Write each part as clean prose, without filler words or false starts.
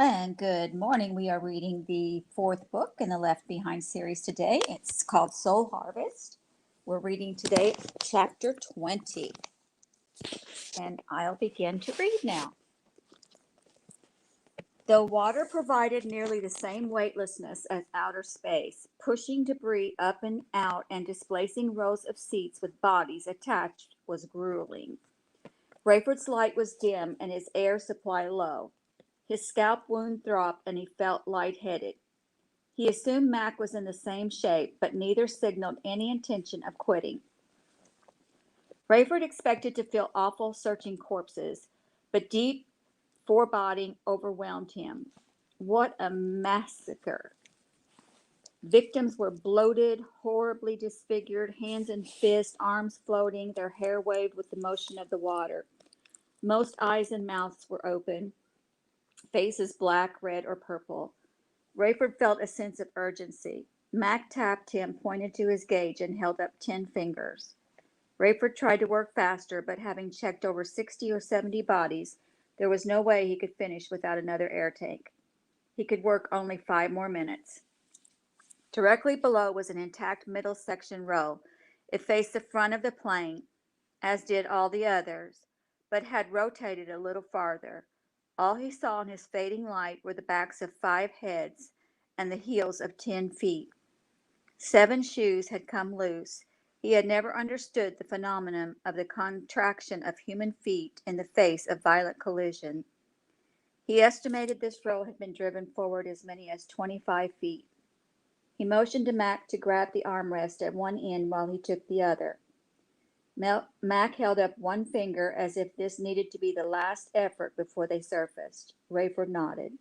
And good morning. We are reading the fourth book in the Left Behind series today. It's called Soul Harvest. We're reading today chapter 20. And I'll begin to read now. Though water provided nearly the same weightlessness as outer space, pushing debris up and out and displacing rows of seats with bodies attached was grueling. Rayford's light was dim and his air supply low. His scalp wound throbbed and he felt lightheaded. He assumed Mac was in the same shape, but neither signaled any intention of quitting. Rayford expected to feel awful searching corpses, but deep foreboding overwhelmed him. What a massacre! Victims were bloated, horribly disfigured, hands and fists, arms floating, their hair waved with the motion of the water. Most eyes and mouths were open, faces black, red, or purple. Rayford felt a sense of urgency. Mac tapped him, pointed to his gauge, and held up 10 fingers. Rayford tried to work faster, but having checked over 60 or 70 bodies, there was no way he could finish without another air tank. He could work only 5 more minutes. Directly below was an intact middle section row. It faced the front of the plane, as did all the others, but had rotated a little farther. All he saw in his fading light were the backs of 5 heads and the heels of 10 feet. 7 shoes had come loose. He had never understood the phenomenon of the contraction of human feet in the face of violent collision. He estimated this row had been driven forward as many as 25 feet. He motioned to Mac to grab the armrest at one end while he took the other. Mac held up one finger as if this needed to be the last effort before they surfaced. Rayford nodded.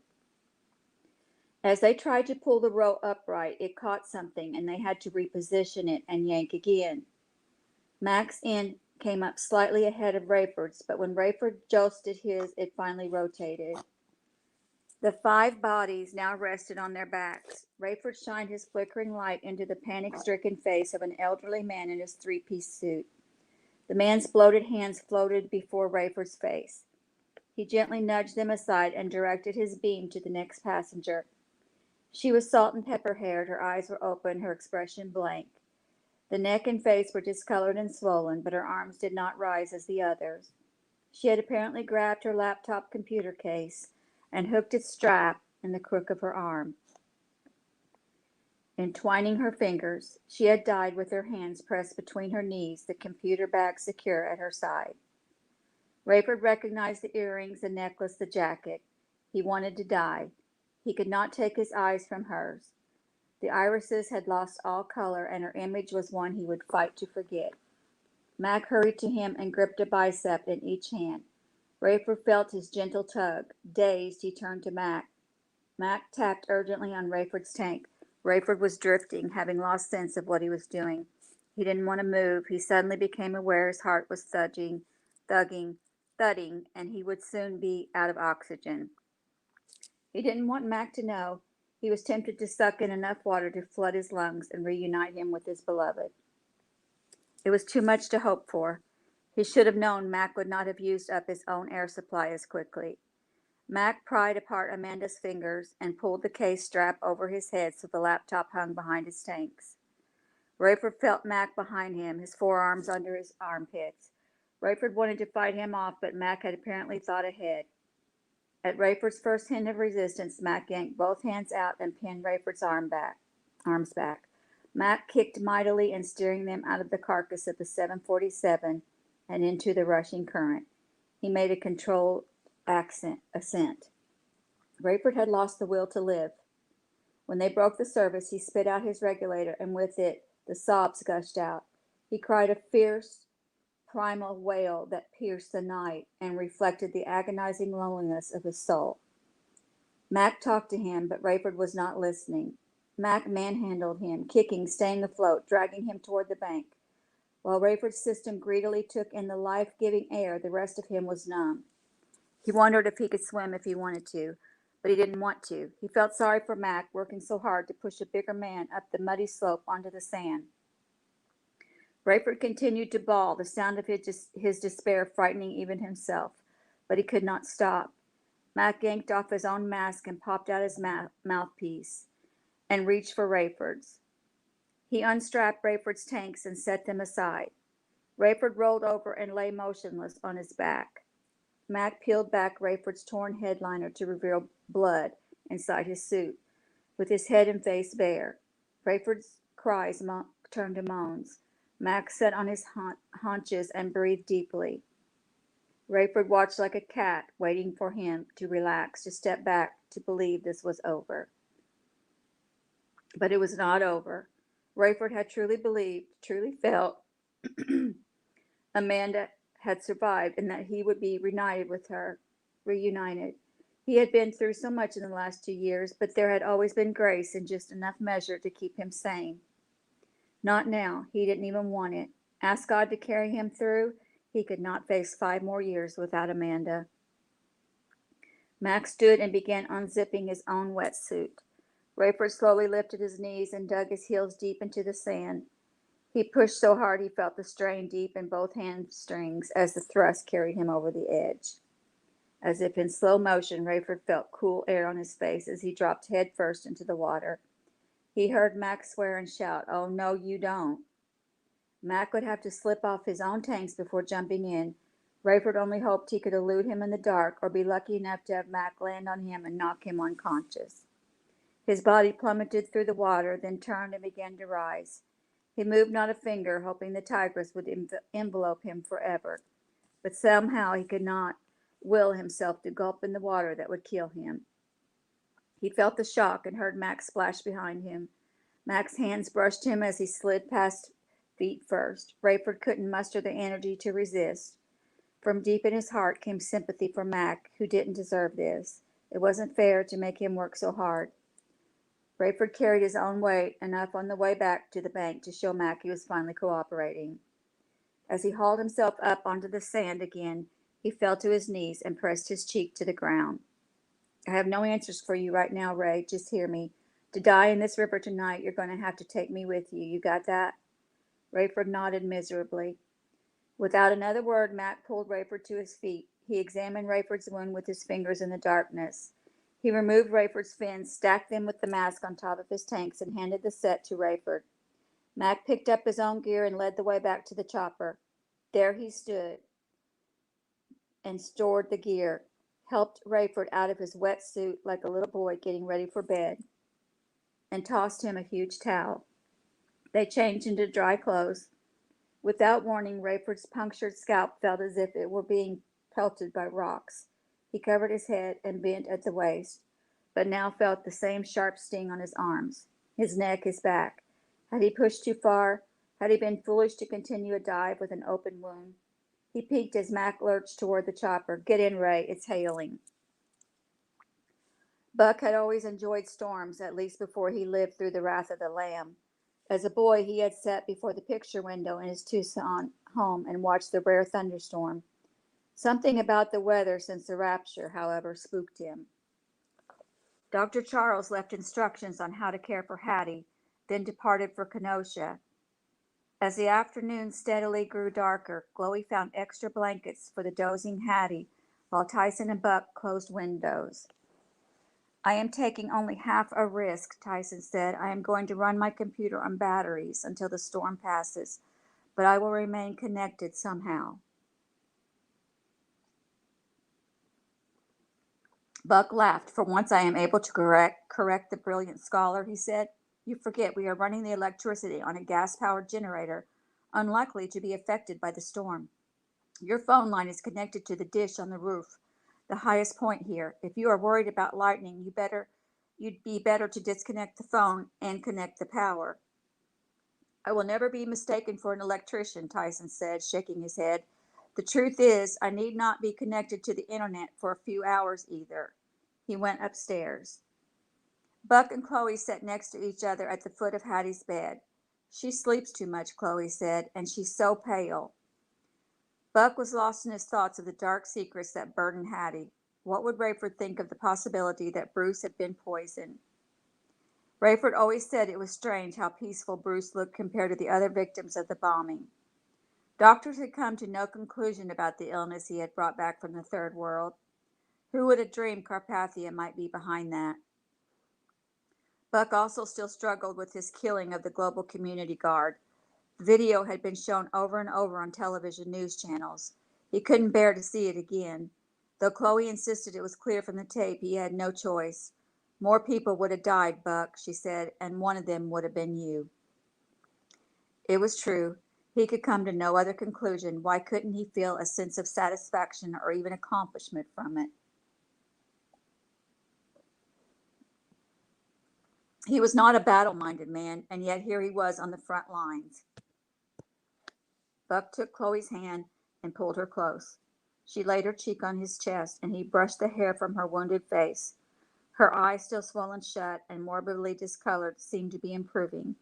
As they tried to pull the row upright, it caught something and they had to reposition it and yank again. Mac's end came up slightly ahead of Rayford's, but when Rayford josted his, it finally rotated. The 5 bodies now rested on their backs. Rayford shined his flickering light into the panic-stricken face of an elderly man in his 3-piece suit. The man's bloated hands floated before Rayford's face. He gently nudged them aside and directed his beam to the next passenger. She was salt and pepper haired, her eyes were open, her expression blank. The neck and face were discolored and swollen, but her arms did not rise as the others. She had apparently grabbed her laptop computer case and hooked its strap in the crook of her arm. Entwining her fingers, she had died with her hands pressed between her knees, the computer bag secure at her side. Rayford recognized the earrings, the necklace, the jacket. He wanted to die. He could not take his eyes from hers. The irises had lost all color, and her image was one he would fight to forget. Mac hurried to him and gripped a bicep in each hand. Rayford felt his gentle tug. Dazed, he turned to Mac. Mac tapped urgently on Rayford's tank. Rayford was drifting, having lost sense of what he was doing. He didn't want to move. He suddenly became aware his heart was thudding, and he would soon be out of oxygen. He didn't want Mac to know. He was tempted to suck in enough water to flood his lungs and reunite him with his beloved. It was too much to hope for. He should have known Mac would not have used up his own air supply as quickly. Mac pried apart Amanda's fingers and pulled the case strap over his head so the laptop hung behind his tanks. Rayford felt Mac behind him, his forearms under his armpits. Rayford wanted to fight him off, but Mac had apparently thought ahead. At Rayford's first hint of resistance, Mac yanked both hands out and pinned Rayford's arms back. Mac kicked mightily and steering them out of the carcass of the 747 and into the rushing current. He made a controlled ascent. Rayford had lost the will to live. When they broke the surface, he spit out his regulator, and with it, the sobs gushed out. He cried a fierce, primal wail that pierced the night and reflected the agonizing loneliness of his soul. Mac talked to him, but Rayford was not listening. Mac manhandled him, kicking, staying afloat, dragging him toward the bank. While Rayford's system greedily took in the life-giving air, the rest of him was numb. He wondered if he could swim if he wanted to, but he didn't want to. He felt sorry for Mac, working so hard to push a bigger man up the muddy slope onto the sand. Rayford continued to bawl, the sound of his despair frightening even himself, but he could not stop. Mac yanked off his own mask and popped out his mouthpiece and reached for Rayford's. He unstrapped Rayford's tanks and set them aside. Rayford rolled over and lay motionless on his back. Mac peeled back Rayford's torn headliner to reveal blood inside his suit, with his head and face bare. Rayford's cries turned to moans. Mac sat on his haunches and breathed deeply. Rayford watched like a cat, waiting for him to relax, to step back, to believe this was over. But it was not over. Rayford had truly believed, truly felt Amanda had survived and that he would be reunited with her. Reunited. He had been through so much in the last 2 years, but there had always been grace in just enough measure to keep him sane. Not now. He didn't even want it. Ask God to carry him through. He could not face 5 more years without Amanda. Max stood and began unzipping his own wetsuit. Rayford slowly lifted his knees and dug his heels deep into the sand. He pushed so hard he felt the strain deep in both hamstrings as the thrust carried him over the edge. As if in slow motion, Rayford felt cool air on his face as he dropped head first into the water. He heard Mac swear and shout, "Oh, no, you don't." Mac would have to slip off his own tanks before jumping in. Rayford only hoped he could elude him in the dark or be lucky enough to have Mac land on him and knock him unconscious. His body plummeted through the water, then turned and began to rise. He moved not a finger, hoping the tigress would envelope him forever. But somehow he could not will himself to gulp in the water that would kill him. He felt the shock and heard Max splash behind him. Mac's hands brushed him as he slid past feet first. Rayford couldn't muster the energy to resist. From deep in his heart came sympathy for Mac, who didn't deserve this. It wasn't fair to make him work so hard. Rayford carried his own weight enough on the way back to the bank to show Mac he was finally cooperating. As he hauled himself up onto the sand again, he fell to his knees and pressed his cheek to the ground. "I have no answers for you right now, Ray. Just hear me. To die in this river tonight, you're going to have to take me with you. You got that?" Rayford nodded miserably. Without another word, Mac pulled Rayford to his feet. He examined Rayford's wound with his fingers in the darkness. He removed Rayford's fins, stacked them with the mask on top of his tanks, and handed the set to Rayford. Mac picked up his own gear and led the way back to the chopper. There he stood and stored the gear, helped Rayford out of his wet suit like a little boy getting ready for bed, and tossed him a huge towel. They changed into dry clothes. Without warning, Rayford's punctured scalp felt as if it were being pelted by rocks. He covered his head and bent at the waist, but now felt the same sharp sting on his arms, his neck, his back. Had he pushed too far? Had he been foolish to continue a dive with an open wound? He peeked as Mac lurched toward the chopper. "Get in, Ray. It's hailing." Buck had always enjoyed storms, at least before he lived through the wrath of the Lamb. As a boy, he had sat before the picture window in his Tucson home and watched the rare thunderstorm. Something about the weather since the rapture, however, spooked him. Dr. Charles left instructions on how to care for Hattie, then departed for Kenosha. As the afternoon steadily grew darker, Chloe found extra blankets for the dozing Hattie, while Tyson and Buck closed windows. "I am taking only half a risk," Tyson said. "I am going to run my computer on batteries until the storm passes, but I will remain connected somehow." Buck laughed. "For once I am able to correct the brilliant scholar," he said. "You forget we are running the electricity on a gas-powered generator, unlikely to be affected by the storm. Your phone line is connected to the dish on the roof, the highest point here. If you are worried about lightning, you'd be better to disconnect the phone and connect the power." "I will never be mistaken for an electrician," Tyson said, shaking his head. "The truth is, I need not be connected to the internet for a few hours either." He went upstairs. Buck and Chloe sat next to each other at the foot of Hattie's bed. "She sleeps too much," Chloe said, "and she's so pale." Buck was lost in his thoughts of the dark secrets that burdened Hattie. What would Rayford think of the possibility that Bruce had been poisoned? Rayford always said it was strange how peaceful Bruce looked compared to the other victims of the bombing. Doctors had come to no conclusion about the illness he had brought back from the Third World. Who would have dreamed Carpathia might be behind that? Buck also still struggled with his killing of the Global Community Guard. The video had been shown over and over on television news channels. He couldn't bear to see it again. Though Chloe insisted it was clear from the tape, he had no choice. More people would have died, Buck, she said, and one of them would have been you. It was true. He could come to no other conclusion. Why couldn't he feel a sense of satisfaction or even accomplishment from it? He was not a battle-minded man, and yet here he was on the front lines. Buck took Chloe's hand and pulled her close. She laid her cheek on his chest, and he brushed the hair from her wounded face. Her eyes, still swollen shut and morbidly discolored, seemed to be improving.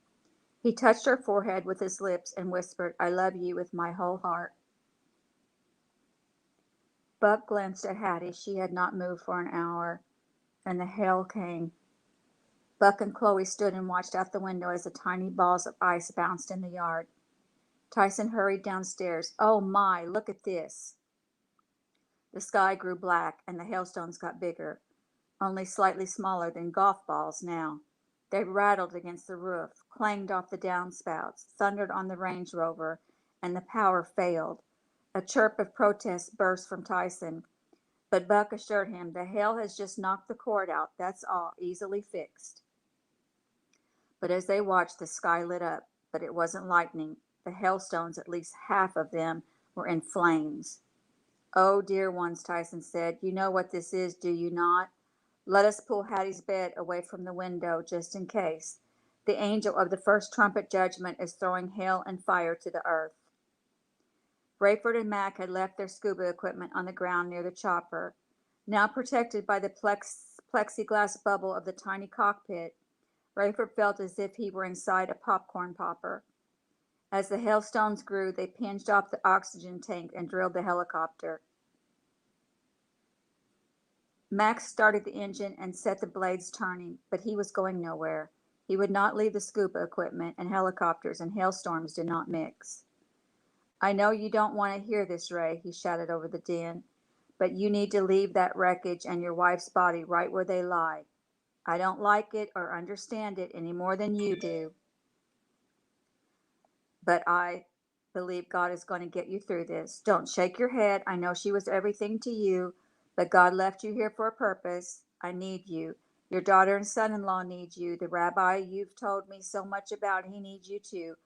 He touched her forehead with his lips and whispered, "I love you with my whole heart." Buck glanced at Hattie. She had not moved for an hour, and the hail came. Buck and Chloe stood and watched out the window as the tiny balls of ice bounced in the yard. Tyson hurried downstairs. "Oh my, look at this." The sky grew black and the hailstones got bigger, only slightly smaller than golf balls now. They rattled against the roof, clanged off the downspouts, thundered on the Range Rover, and the power failed. A chirp of protest burst from Tyson, but Buck assured him, "The hail has just knocked the cord out, that's all, easily fixed." But as they watched, the sky lit up, but it wasn't lightning. The hailstones, at least half of them, were in flames. "Oh, dear ones," Tyson said, "you know what this is, do you not? Let us pull Hattie's bed away from the window, just in case. The angel of the first trumpet judgment is throwing hail and fire to the earth." Rayford and Mac had left their scuba equipment on the ground near the chopper. Now protected by the plexiglass bubble of the tiny cockpit, Rayford felt as if he were inside a popcorn popper. As the hailstones grew, they pinched off the oxygen tank and drilled the helicopter. Max started the engine and set the blades turning, but he was going nowhere. He would not leave the scuba equipment, and helicopters and hailstorms did not mix. "I know you don't want to hear this, Ray," he shouted over the din, "but you need to leave that wreckage and your wife's body right where they lie. I don't like it or understand it any more than you do, but I believe God is going to get you through this. Don't shake your head. I know she was everything to you, but God left you here for a purpose. I need you. Your daughter and son-in-law need you. The rabbi you've told me so much about, he needs you too.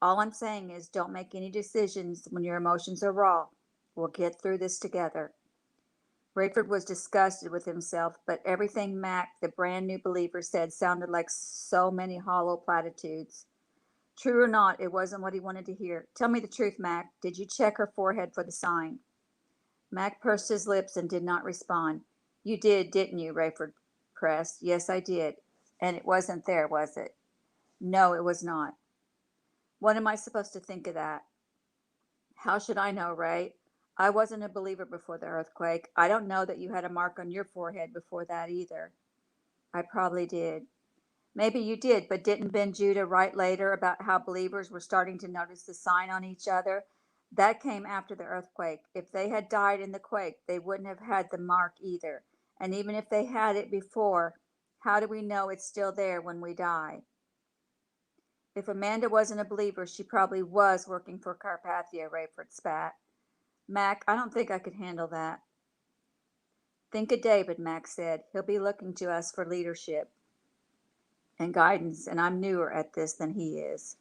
All I'm saying is don't make any decisions when your emotions are raw. We'll get through this together." Rayford was disgusted with himself, but everything Mac, the brand new believer, said sounded like so many hollow platitudes. True or not, it wasn't what he wanted to hear. "Tell me the truth, Mac. Did you check her forehead for the sign?" Mac pursed his lips and did not respond. "You did, didn't you?" Rayford pressed. "Yes, I did. And it wasn't there, was it?" "No, it was not." "What am I supposed to think of that?" "How should I know, Ray? I wasn't a believer before the earthquake. I don't know that you had a mark on your forehead before that either." "I probably did." "Maybe you did, but didn't Ben Judah write later about how believers were starting to notice the sign on each other? That came after the earthquake. If they had died in the quake, they wouldn't have had the mark either. And even if they had it before, how do we know it's still there when we die?" "If Amanda wasn't a believer, she probably was working for Carpathia," Rayford spat. "Mac, I don't think I could handle that." "Think of David," Mac said. "He'll be looking to us for leadership and guidance, and I'm newer at this than he is."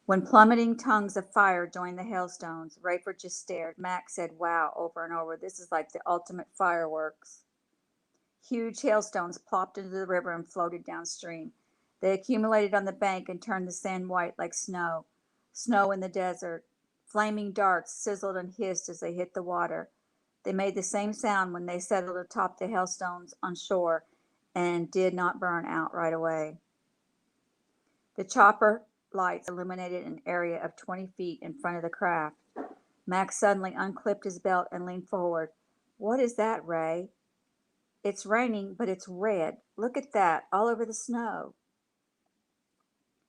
When plummeting tongues of fire joined the hailstones, Rayford just stared. Mac said, "Wow," over and over. "This is like the ultimate fireworks." Huge hailstones plopped into the river and floated downstream. They accumulated on the bank and turned the sand white like snow. Snow in the desert. Flaming darts sizzled and hissed as they hit the water. They made the same sound when they settled atop the hailstones on shore and did not burn out right away. The chopper lights illuminated an area of 20 feet in front of the craft. Max suddenly unclipped his belt and leaned forward. "What is that, Ray?" "It's raining, but it's red. Look at that, all over the snow."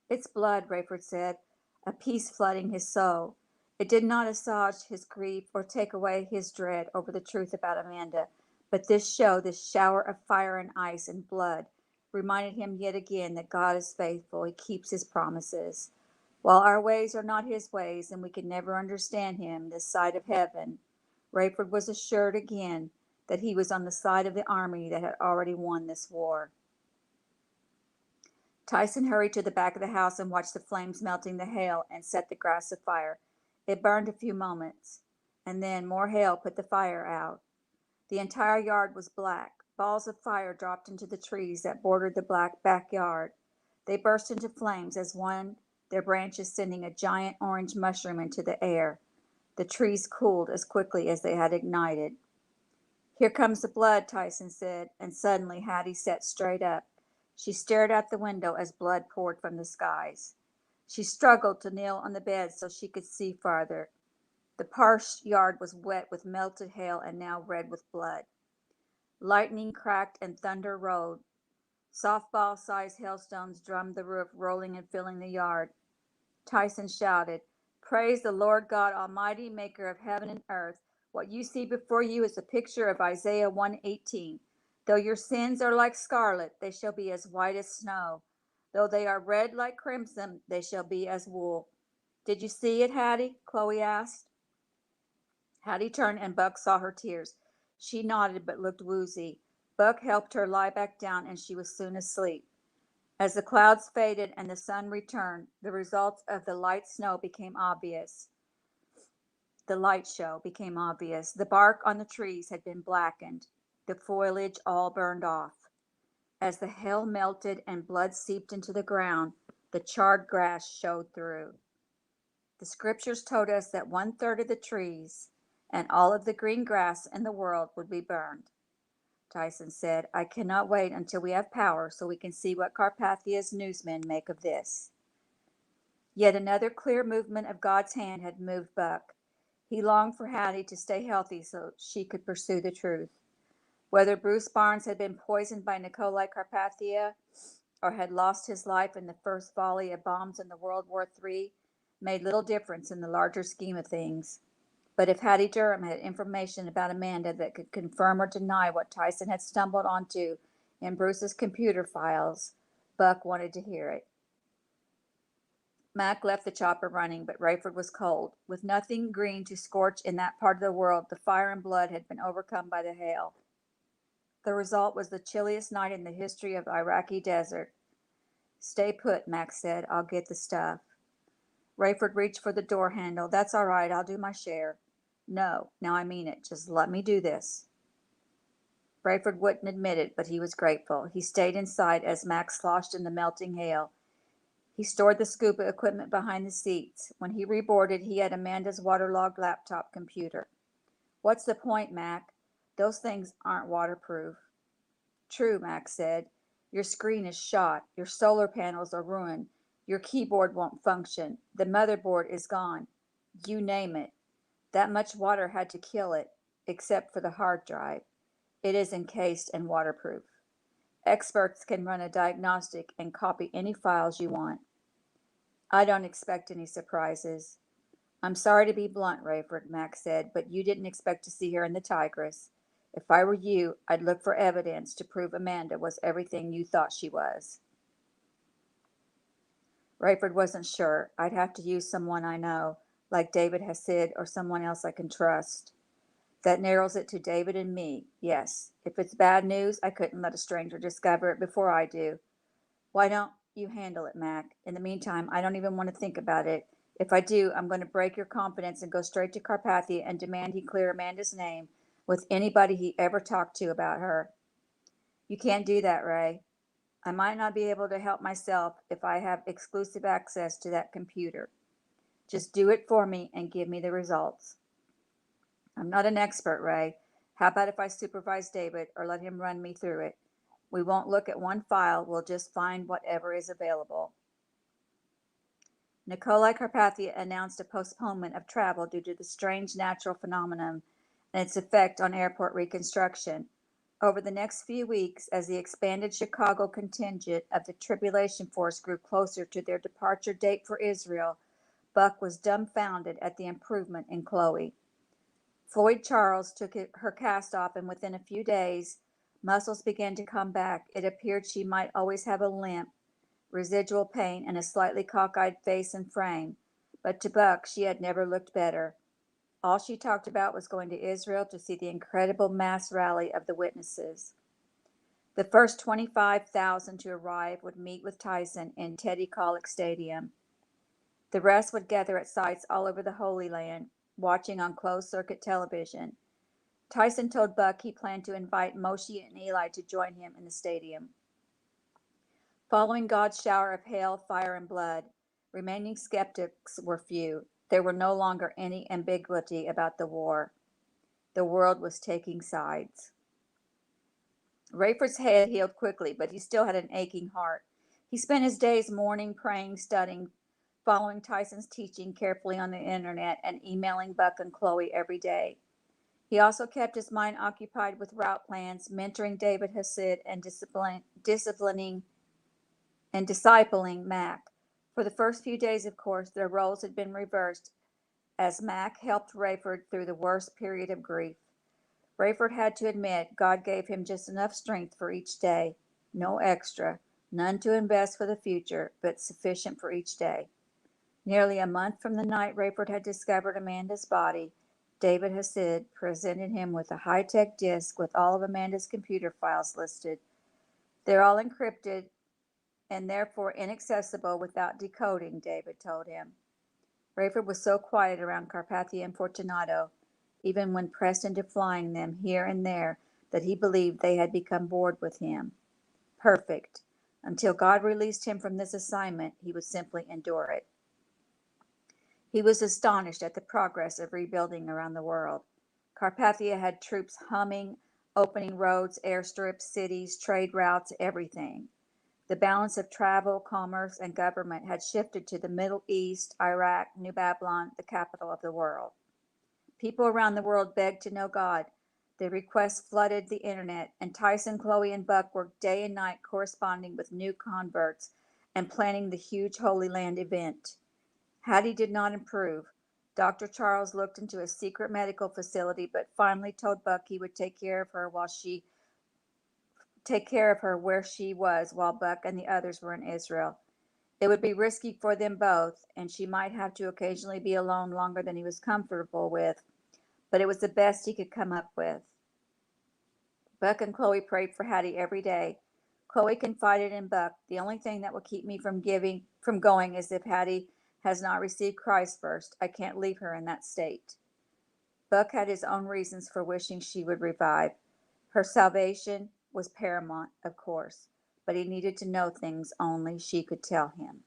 "It's blood," Rayford said, a peace flooding his soul. It did not assuage his grief or take away his dread over the truth about Amanda, But this shower of fire and ice and blood, reminded him yet again that God is faithful. He keeps his promises. While our ways are not his ways and we can never understand him this side of heaven, Rayford was assured again that he was on the side of the army that had already won this war. Tyson hurried to the back of the house and watched the flames melting the hail and set the grass afire. It burned a few moments, and then more hail put the fire out. The entire yard was black. Balls of fire dropped into the trees that bordered the black backyard. They burst into flames as one, their branches sending a giant orange mushroom into the air. The trees cooled as quickly as they had ignited. "Here comes the blood," Tyson said, and suddenly Hattie sat straight up. She stared out the window as blood poured from the skies. She struggled to kneel on the bed so she could see farther. The parched yard was wet with melted hail and now red with blood. Lightning cracked and thunder rolled. Softball-sized hailstones drummed the roof, rolling and filling the yard. Tyson shouted, "Praise the Lord God Almighty, maker of heaven and earth. What you see before you is a picture of Isaiah 1:18. Though your sins are like scarlet, they shall be as white as snow. Though they are red like crimson, they shall be as wool." "Did you see it, Hattie?" Chloe asked. Hattie turned and Buck saw her tears. She nodded but looked woozy. Buck helped her lie back down and she was soon asleep. As the clouds faded and the sun returned, the results of the light show became obvious. The bark on the trees had been blackened, the foliage all burned off. As the hail melted and blood seeped into the ground, the charred grass showed through. The scriptures told us that 1/3 of the trees and all of the green grass in the world would be burned. Tyson said, "I cannot wait until we have power so we can see what Carpathia's newsmen make of this." Yet another clear movement of God's hand had moved Buck. He longed for Hattie to stay healthy so she could pursue the truth. Whether Bruce Barnes had been poisoned by Nicolae Carpathia or had lost his life in the first volley of bombs in the World War III made little difference in the larger scheme of things. But if Hattie Durham had information about Amanda that could confirm or deny what Tyson had stumbled onto in Bruce's computer files, Buck wanted to hear it. Mac left the chopper running, but Rayford was cold. With nothing green to scorch in that part of the world, the fire and blood had been overcome by the hail. The result was the chilliest night in the history of the Iraqi desert. "Stay put," Mac said. "I'll get the stuff." Rayford reached for the door handle. "That's all right. I'll do my share." "No, now I mean it. Just let me do this." Rayford wouldn't admit it, but he was grateful. He stayed inside as Mac sloshed in the melting hail. He stored the scuba equipment behind the seats. When he reboarded, he had Amanda's waterlogged laptop computer. "What's the point, Mac? Those things aren't waterproof." "True," Mac said. "Your screen is shot. Your solar panels are ruined. Your keyboard won't function. The motherboard is gone. You name it. That much water had to kill it, except for the hard drive. It is encased and waterproof. Experts can run a diagnostic and copy any files you want." "I don't expect any surprises." "I'm sorry to be blunt, Rayford," Mac said, "but you didn't expect to see her in the Tigris. If I were you, I'd look for evidence to prove Amanda was everything you thought she was." Rayford wasn't sure. "I'd have to use someone I know, like David Hassid or someone else I can trust." "That narrows it to David and me. Yes. If it's bad news, I couldn't let a stranger discover it before I do." "Why don't you handle it, Mac? In the meantime, I don't even want to think about it. If I do, I'm going to break your confidence and go straight to Carpathia and demand he clear Amanda's name with anybody he ever talked to about her." "You can't do that, Ray. I might not be able to help myself if I have exclusive access to that computer. Just do it for me and give me the results." "I'm not an expert, Ray. How about if I supervise David or let him run me through it? We won't look at one file. We'll just find whatever is available." Nicolae Carpathia announced a postponement of travel due to the strange natural phenomenon and its effect on airport reconstruction. Over the next few weeks, as the expanded Chicago contingent of the Tribulation Force grew closer to their departure date for Israel, Buck was dumbfounded at the improvement in Chloe. Floyd Charles took her cast off, and within a few days, muscles began to come back. It appeared she might always have a limp, residual pain, and a slightly cockeyed face and frame. But to Buck, she had never looked better. All she talked about was going to Israel to see the incredible mass rally of the witnesses. The first 25,000 to arrive would meet with Tyson in Teddy Kollek Stadium. The rest would gather at sites all over the Holy Land, watching on closed-circuit television. Tyson told Buck he planned to invite Moshe and Eli to join him in the stadium. Following God's shower of hail, fire, and blood, remaining skeptics were few. There were no longer any ambiguity about the war. The world was taking sides. Rayford's head healed quickly, but he still had an aching heart. He spent his days mourning, praying, studying, following Tyson's teaching carefully on the internet, and emailing Buck and Chloe every day. He also kept his mind occupied with route plans, mentoring David Hasid, and disciplining and discipling Mac. For the first few days, of course, their roles had been reversed as Mac helped Rayford through the worst period of grief. Rayford had to admit God gave him just enough strength for each day, no extra, none to invest for the future, but sufficient for each day. Nearly a month from the night Rayford had discovered Amanda's body, David Hasid presented him with a high-tech disk with all of Amanda's computer files listed. They're all encrypted and therefore inaccessible without decoding, David told him. Rayford was so quiet around Carpathia and Fortunato, even when pressed into flying them here and there, that he believed they had become bored with him. Perfect. Until God released him from this assignment, he would simply endure it. He was astonished at the progress of rebuilding around the world. Carpathia had troops humming, opening roads, airstrips, cities, trade routes, everything. The balance of travel, commerce, and government had shifted to the Middle East, Iraq, New Babylon, the capital of the world. People around the world begged to know God. Their requests flooded the internet, and Tyson, Chloe, and Buck worked day and night corresponding with new converts and planning the huge Holy Land event. Hattie did not improve. Dr. Charles looked into a secret medical facility, but finally told Buck he would take care of her where she was while Buck and the others were in Israel. It would be risky for them both, and she might have to occasionally be alone longer than he was comfortable with, but it was the best he could come up with. Buck and Chloe prayed for Hattie every day. Chloe confided in Buck, "The only thing that will keep me from going is if Hattie has not received Christ first. I can't leave her in that state." Buck had his own reasons for wishing she would revive. Her salvation was paramount, of course, but he needed to know things only she could tell him.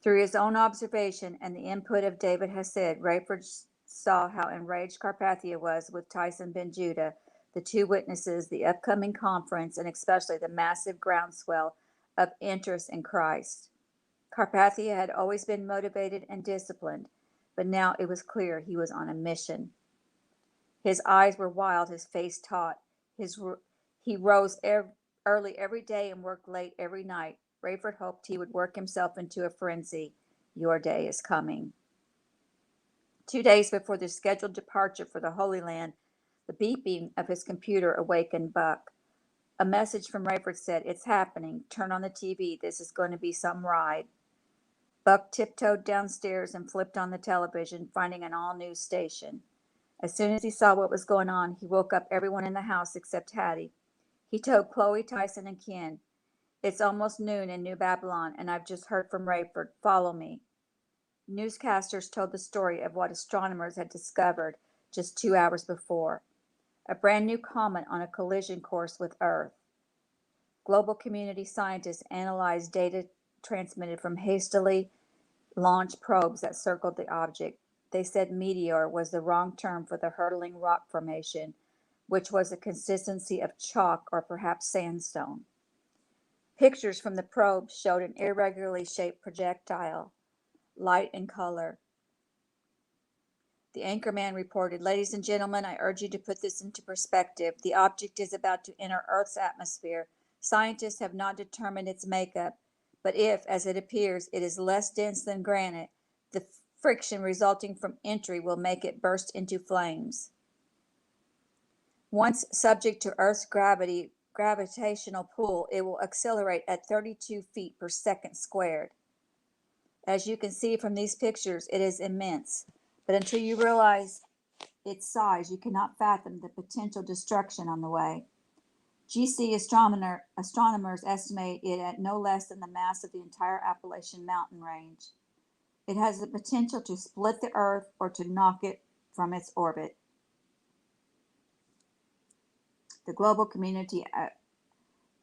Through his own observation and the input of David Hasid, Rayford saw how enraged Carpathia was with Tyson Ben Judah, the two witnesses, the upcoming conference, and especially the massive groundswell of interest in Christ. Carpathia had always been motivated and disciplined, but now it was clear he was on a mission. His eyes were wild, his face taut. He rose early every day and worked late every night. Rayford hoped he would work himself into a frenzy. Your day is coming. 2 days before their scheduled departure for the Holy Land, the beeping of his computer awakened Buck. A message from Rayford said, "It's happening. Turn on the TV. This is going to be some ride." Buck tiptoed downstairs and flipped on the television, finding an all-news station. As soon as he saw what was going on, he woke up everyone in the house except Hattie. He told Chloe, Tyson, and Ken, "It's almost noon in New Babylon, and I've just heard from Rayford. Follow me." Newscasters told the story of what astronomers had discovered just 2 hours before, a brand new comet on a collision course with Earth. Global community scientists analyzed data transmitted from hastily launched probes that circled the object. They said meteor was the wrong term for the hurtling rock formation, which was the consistency of chalk or perhaps sandstone. Pictures from the probe showed an irregularly shaped projectile, light and color. The anchorman reported, "Ladies and gentlemen, I urge you to put this into perspective. The object is about to enter Earth's atmosphere. Scientists have not determined its makeup, but if, as it appears, it is less dense than granite, the friction resulting from entry will make it burst into flames. Once subject to Earth's gravitational pull, it will accelerate at 32 feet per second squared. As you can see from these pictures, it is immense, but until you realize its size, you cannot fathom the potential destruction on the way. GC astronomers estimate it at no less than the mass of the entire Appalachian mountain range. It has the potential to split the Earth or to knock it from its orbit. The Global Community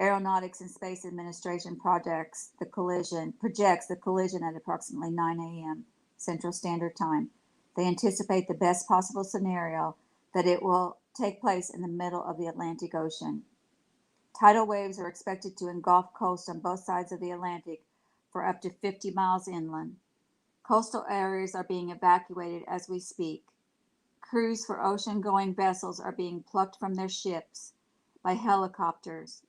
Aeronautics and Space Administration projects the collision at approximately 9 a.m. Central Standard Time. They anticipate the best possible scenario that it will take place in the middle of the Atlantic Ocean. Tidal waves are expected to engulf coast on both sides of the Atlantic for up to 50 miles inland. Coastal areas are being evacuated as we speak. Crews for ocean-going vessels are being plucked from their ships by helicopters,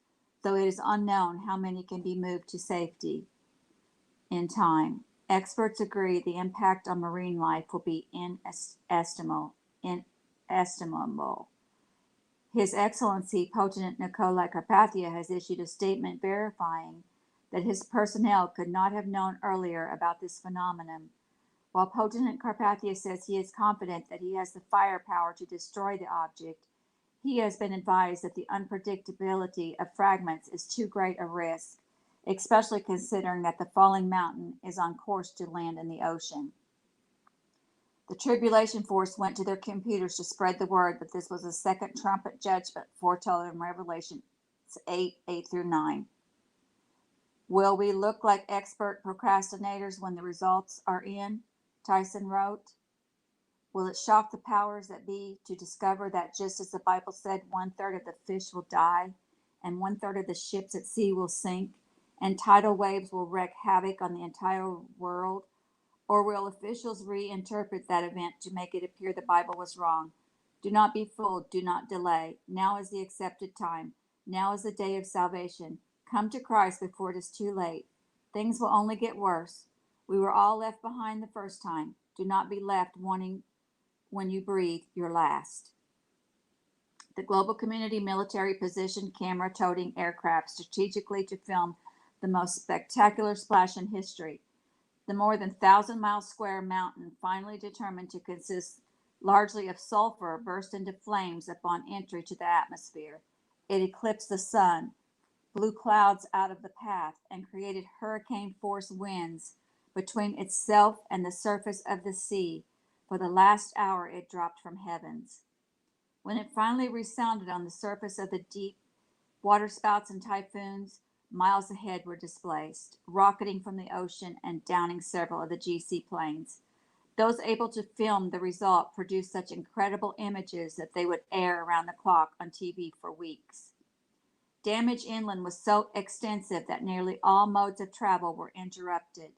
though it is unknown how many can be moved to safety in time. Experts agree the impact on marine life will be inestimable. His Excellency Potent Nicolae Carpathia has issued a statement verifying that his personnel could not have known earlier about this phenomenon. While Potent Carpathia says he is confident that he has the firepower to destroy the object, he has been advised that the unpredictability of fragments is too great a risk, especially considering that the falling mountain is on course to land in the ocean. The Tribulation Force went to their computers to spread the word that this was a second trumpet judgment foretold in Revelation 8:8-9. Will we look like expert procrastinators when the results are in? Tyson wrote. Will it shock the powers that be to discover that just as the Bible said, 1/3 of the fish will die and 1/3 of the ships at sea will sink and tidal waves will wreak havoc on the entire world? Or will officials reinterpret that event to make it appear the Bible was wrong? Do not be fooled. Do not delay. Now is the accepted time. Now is the day of salvation. Come to Christ before it is too late. Things will only get worse. We were all left behind the first time. Do not be left wanting when you breathe your last. The global community military positioned camera-toting aircraft strategically to film the most spectacular splash in history. The more than 1,000-mile square mountain, finally determined to consist largely of sulfur, burst into flames upon entry to the atmosphere. It eclipsed the sun, blew clouds out of the path, and created hurricane-force winds between itself and the surface of the sea. For the last hour it dropped from heavens. When it finally resounded on the surface of the deep, waterspouts and typhoons miles ahead were displaced, rocketing from the ocean and downing several of the GC planes. Those able to film the result produced such incredible images that they would air around the clock on TV for weeks. Damage inland was so extensive that nearly all modes of travel were interrupted.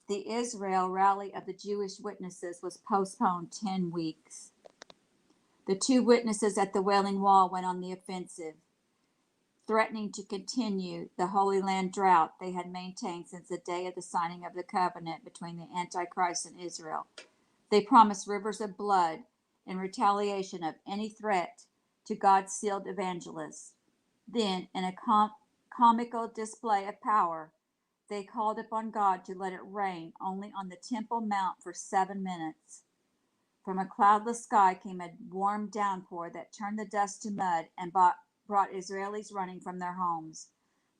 The Israel rally of the Jewish witnesses was postponed 10 weeks. The 2 witnesses at the Wailing Wall went on the offensive, threatening to continue the Holy Land drought they had maintained since the day of the signing of the covenant between the Antichrist and Israel. They promised rivers of blood in retaliation of any threat to God's sealed evangelists. Then, in a comical display of power, they called upon God to let it rain only on the Temple Mount for 7 minutes. From a cloudless sky came a warm downpour that turned the dust to mud and brought Israelis running from their homes.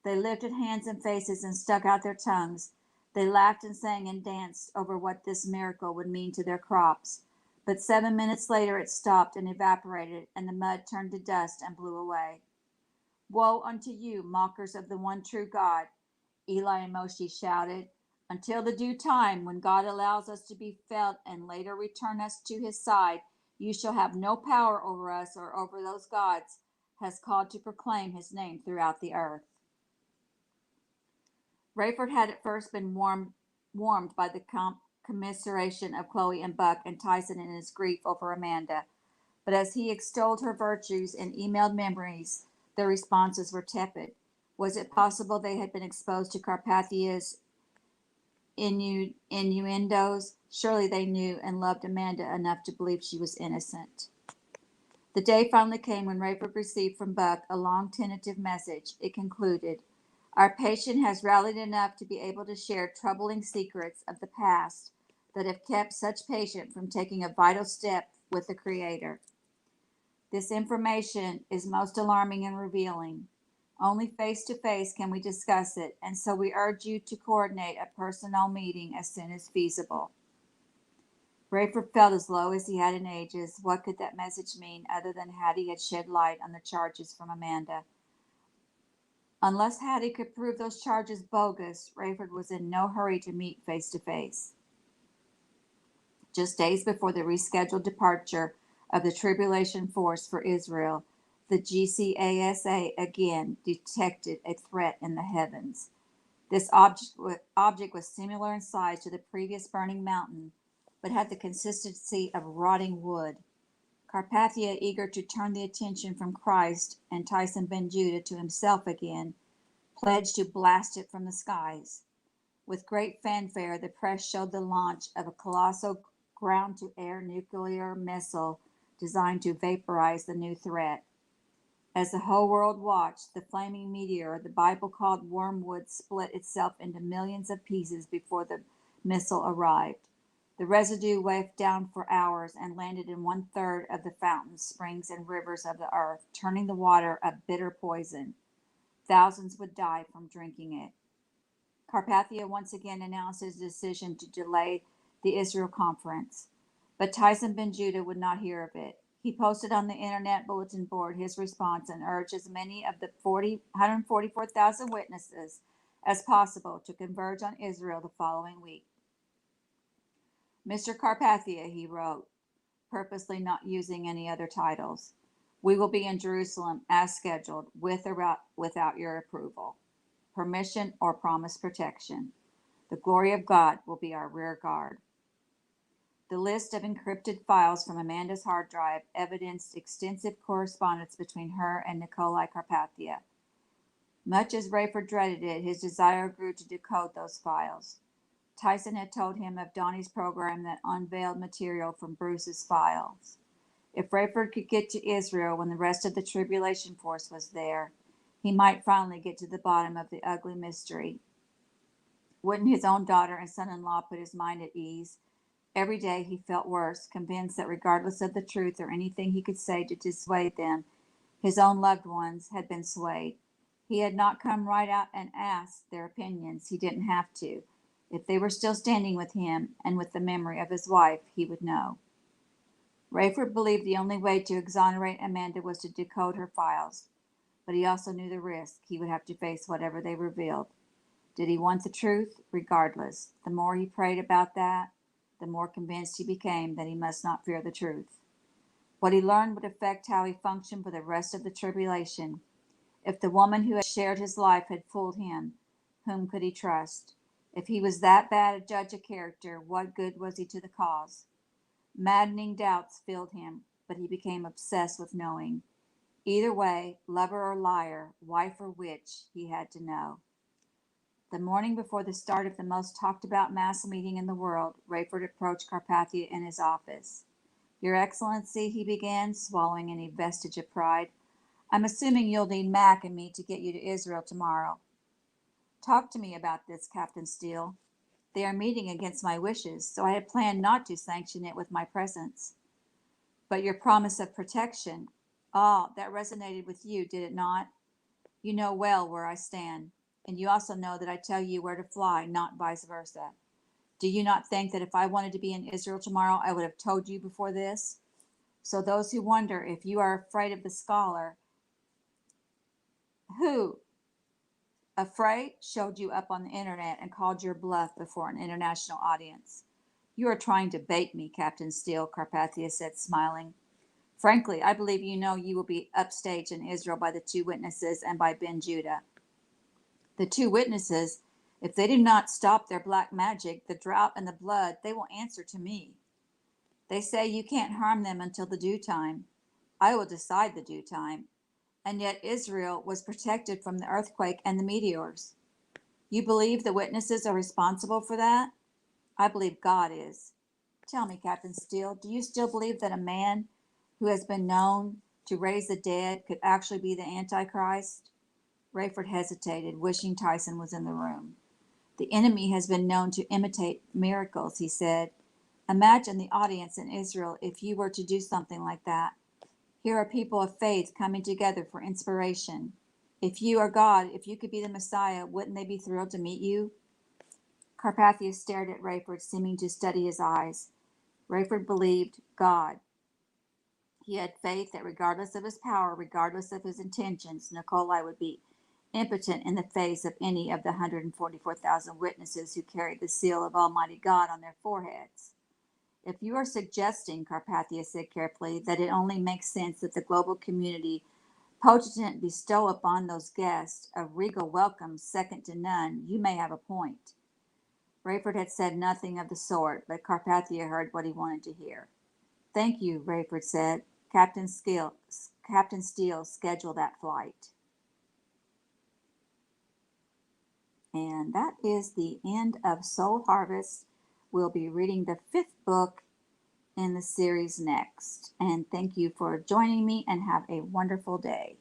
They lifted hands and faces and stuck out their tongues. They laughed and sang and danced over what this miracle would mean to their crops. But 7 minutes later it stopped and evaporated, and the mud turned to dust and blew away. Woe unto you, mockers of the one true God, Eli and Moshe shouted. Until the due time, when God allows us to be felt and later return us to his side, you shall have no power over us or over those gods has called to proclaim his name throughout the earth. Rayford had at first been warmed by the commiseration of Chloe and Buck and Tyson in his grief over Amanda, but as he extolled her virtues and emailed memories, their responses were tepid. Was it possible they had been exposed to Carpathia's innuendos. Surely they knew and loved Amanda enough to believe she was innocent. The day finally came when Rayford received from Buck a long tentative message. It concluded, "Our patient has rallied enough to be able to share troubling secrets of the past that have kept such patient from taking a vital step with the Creator. This information is most alarming and revealing. Only face to face can we discuss it, and so we urge you to coordinate a personnel meeting as soon as feasible." Rayford felt as low as he had in ages. What could that message mean other than Hattie had shed light on the charges from Amanda? Unless Hattie could prove those charges bogus, Rayford was in no hurry to meet face to face. Just days before the rescheduled departure of the Tribulation Force for Israel, the GCASA again detected a threat in the heavens. This object was similar in size to the previous burning mountain, but had the consistency of rotting wood. Carpathia, eager to turn the attention from Christ and Tyson Ben Judah to himself again, pledged to blast it from the skies. With great fanfare, the press showed the launch of a colossal ground-to-air nuclear missile designed to vaporize the new threat. As the whole world watched, the flaming meteor the Bible called wormwood split itself into millions of pieces before the missile arrived. The residue wafted down for hours and landed in 1/3 of the fountains, springs, and rivers of the earth, turning the water a bitter poison. Thousands would die from drinking it. Carpathia once again announced his decision to delay the Israel conference, but Tyson Ben Judah would not hear of it. He posted on the internet bulletin board his response and urged as many of the 144,000 witnesses as possible to converge on Israel the following week. "Mr. Carpathia," he wrote, purposely not using any other titles, "we will be in Jerusalem as scheduled, with or without your approval, permission, or promised protection. The glory of God will be our rear guard." The list of encrypted files from Amanda's hard drive evidenced extensive correspondence between her and Nikolai Carpathia. Much as Rayford dreaded it, his desire grew to decode those files. Tyson had told him of Donnie's program that unveiled material from Bruce's files. If Rayford could get to Israel when the rest of the Tribulation Force was there, he might finally get to the bottom of the ugly mystery. Wouldn't his own daughter and son-in-law put his mind at ease? Every day he felt worse, convinced that regardless of the truth or anything he could say to dissuade them, his own loved ones had been swayed. He had not come right out and asked their opinions. He didn't have to. If they were still standing with him and with the memory of his wife, he would know. Rayford believed the only way to exonerate Amanda was to decode her files, but he also knew the risk. He would have to face whatever they revealed. Did he want the truth? Regardless. The more he prayed about that, the more convinced he became that he must not fear the truth. What he learned would affect how he functioned for the rest of the tribulation. If the woman who had shared his life had fooled him, whom could he trust? If he was that bad a judge of character, what good was he to the cause? Maddening doubts filled him, but he became obsessed with knowing. Either way, lover or liar, wife or witch, he had to know. The morning before the start of the most talked about mass meeting in the world, Rayford approached Carpathia in his office. "Your Excellency," he began, swallowing any vestige of pride, "I'm assuming you'll need Mac and me to get you to Israel tomorrow." "Talk to me about this, Captain Steele." "They are meeting against my wishes, so I had planned not to sanction it with my presence." "But your promise of protection." "Ah, that resonated with you, did it not? You know well where I stand. And you also know that I tell you where to fly, not vice versa. Do you not think that if I wanted to be in Israel tomorrow, I would have told you before this? So those who wonder if you are afraid of the scholar, who, afraid, showed you up on the internet and called your bluff before an international audience. You are trying to bait me, Captain Steele," Carpathia said, smiling. "Frankly, I believe you know you will be upstaged in Israel by the two witnesses and by Ben Judah. The two witnesses, if they do not stop their black magic, the drought and the blood, they will answer to me. They say you can't harm them until the due time. I will decide the due time. And yet Israel was protected from the earthquake and the meteors." You believe the witnesses are responsible for that? I believe God is. Tell me, Captain Steele, do you still believe that a man who has been known to raise the dead could actually be the Antichrist? Rayford hesitated, wishing Tyson was in the room. The enemy has been known to imitate miracles, he said. Imagine the audience in Israel if you were to do something like that. Here are people of faith coming together for inspiration. If you are God, if you could be the Messiah, wouldn't they be thrilled to meet you? Carpathia stared at Rayford, seeming to study his eyes. Rayford believed God. He had faith that regardless of his power, regardless of his intentions, Nikolai would be impotent in the face of any of the 144,000 witnesses who carried the seal of Almighty God on their foreheads. If you are suggesting, Carpathia said carefully, that it only makes sense that the global community potent bestow upon those guests a regal welcome second to none, you may have a point. Rayford had said nothing of the sort, but Carpathia heard what he wanted to hear. Thank you, Rayford said. Captain Steele, schedule that flight. And that is the end of Soul Harvest. We'll be reading the 5th book in the series next. And thank you for joining me, and have a wonderful day.